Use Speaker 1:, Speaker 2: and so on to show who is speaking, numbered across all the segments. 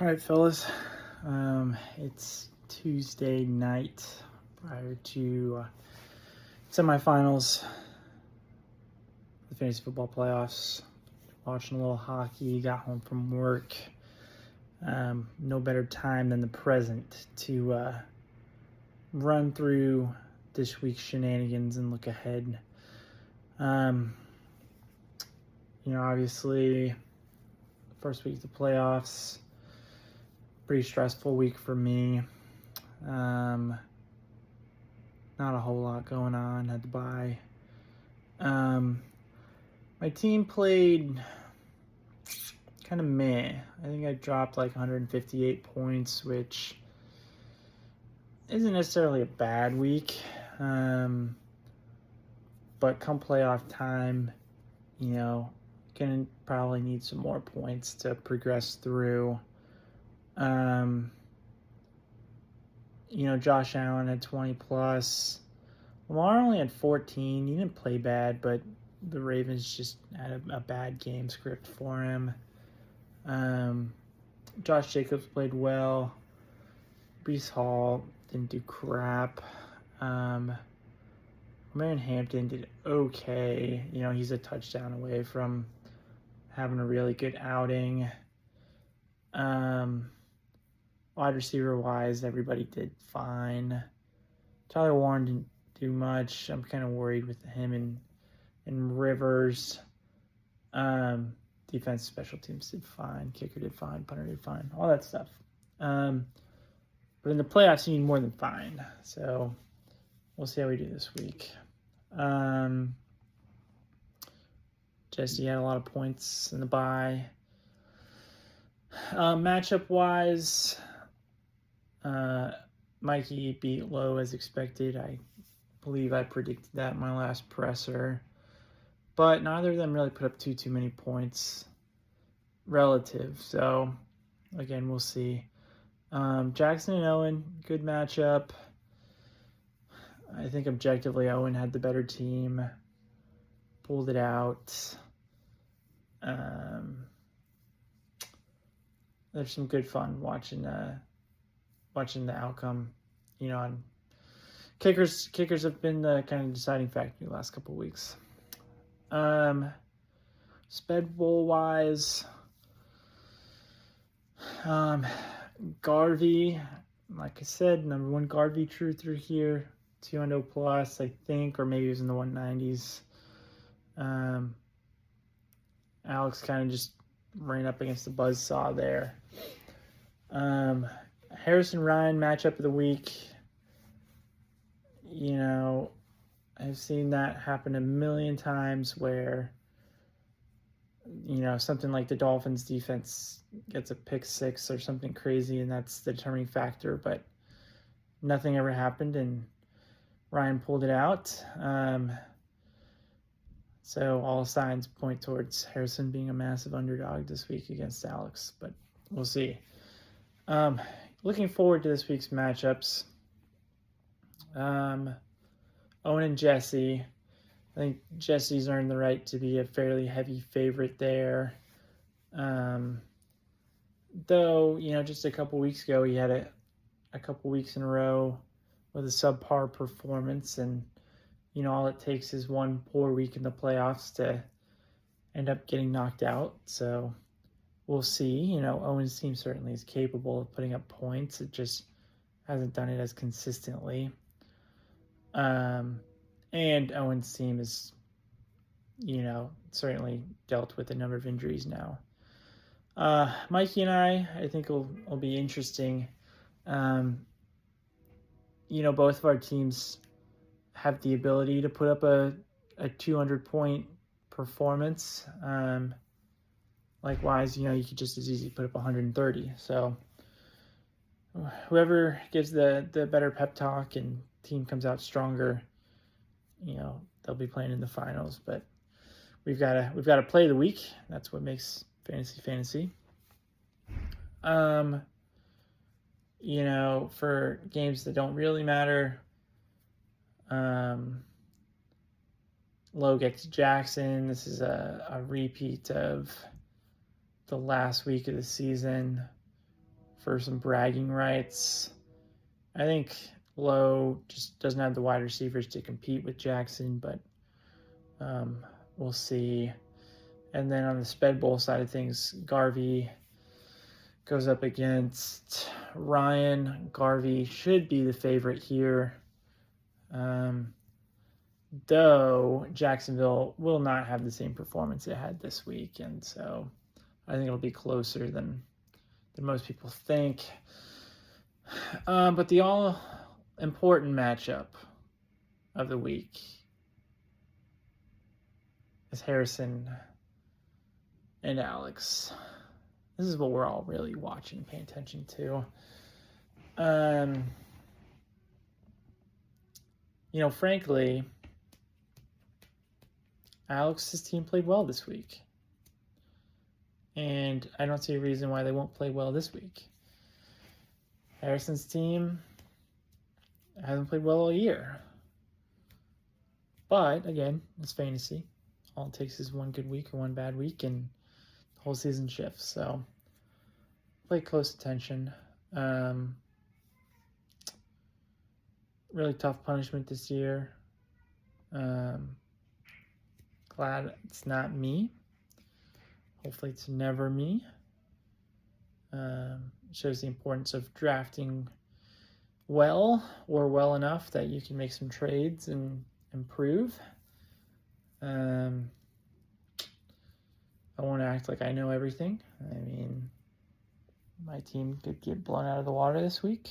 Speaker 1: All right, fellas. It's Tuesday night prior to semifinals, the fantasy football playoffs. Watching a little hockey. Got home from work. No better time than the present to run through this week's shenanigans and look ahead. Obviously, first week of the playoffs. Pretty stressful week for me. Not a whole lot going on. Had to buy. My team played kind of meh. I think I dropped like 158 points, which isn't necessarily a bad week. But come playoff time, gonna probably need some more points to progress through. Josh Allen had 20 plus. Lamar only had 14. He didn't play bad, but the Ravens just had a bad game script for him. Josh Jacobs played well. Breece Hall didn't do crap. Marion Hampton did okay. He's a touchdown away from having a really good outing. Wide receiver wise, everybody did fine. Tyler Warren didn't do much. I'm kind of worried with him and Rivers. Defense, special teams did fine. Kicker did fine. Punter did fine. All that stuff. But in the playoffs, you need more than fine. So we'll see how we do this week. Jesse had a lot of points in the bye. Matchup-wise, Mikey beat Lowe as expected. I believe I predicted that in my last presser. But neither of them really put up too many points relative. So, again, we'll see. Jackson and Owen, good matchup. I think objectively Owen had the better team. Pulled it out. There's some good fun watching the outcome. On kickers have been the kind of deciding factor the last couple of weeks. Sped bowl wise, Garvey, like I said, number one Garvey truther here, 200 plus, I think, or maybe it was in the 190s. Alex kind of just ran up against the buzzsaw there. Harrison Ryan matchup of the week. I've seen that happen a million times where, something like the Dolphins defense gets a pick six or something crazy, and that's the determining factor, but nothing ever happened, and Ryan pulled it out. So all signs point towards Harrison being a massive underdog this week against Alex, but we'll see. Looking forward to this week's matchups. Owen and Jesse. I think Jesse's earned the right to be a fairly heavy favorite there. Though, just a couple weeks ago, he had a couple weeks in a row with a subpar performance, and all it takes is one poor week in the playoffs to end up getting knocked out. So we'll see. Owen's team certainly is capable of putting up points. It just hasn't done it as consistently. And Owen's team is, certainly dealt with a number of injuries now. Mikey and I think will be interesting. Both of our teams have the ability to put up a 200-point performance. Likewise, you could just as easily put up 130. So whoever gives the better pep talk and team comes out stronger, they'll be playing in the finals. But we've got to play the week. That's what makes fantasy. For games that don't really matter, Low gets Jackson. This is a repeat of the last week of the season for some bragging rights. I think Lowe just doesn't have the wide receivers to compete with Jackson, but we'll see. And then on the Sped Bowl side of things, Garvey goes up against Ryan. Garvey should be the favorite here. Though Jacksonville will not have the same performance it had this week, and so I think it'll be closer than most people think. But the all-important matchup of the week is Harrison and Alex. This is what we're all really watching, paying attention to. Frankly, Alex's team played well this week. And I don't see a reason why they won't play well this week. Harrison's team hasn't played well all year. But, again, it's fantasy. All it takes is one good week or one bad week, and the whole season shifts. So, play close attention. Really tough punishment this year. Glad it's not me. Hopefully it's never me. Shows the importance of drafting well or well enough that you can make some trades and improve. I won't act like I know everything. I mean, my team could get blown out of the water this week.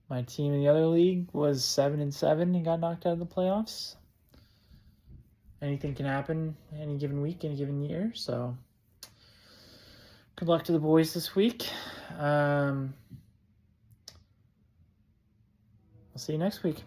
Speaker 1: My team in the other league was 7-7 and got knocked out of the playoffs. Anything can happen any given week, any given year. So good luck to the boys this week. I'll see you next week.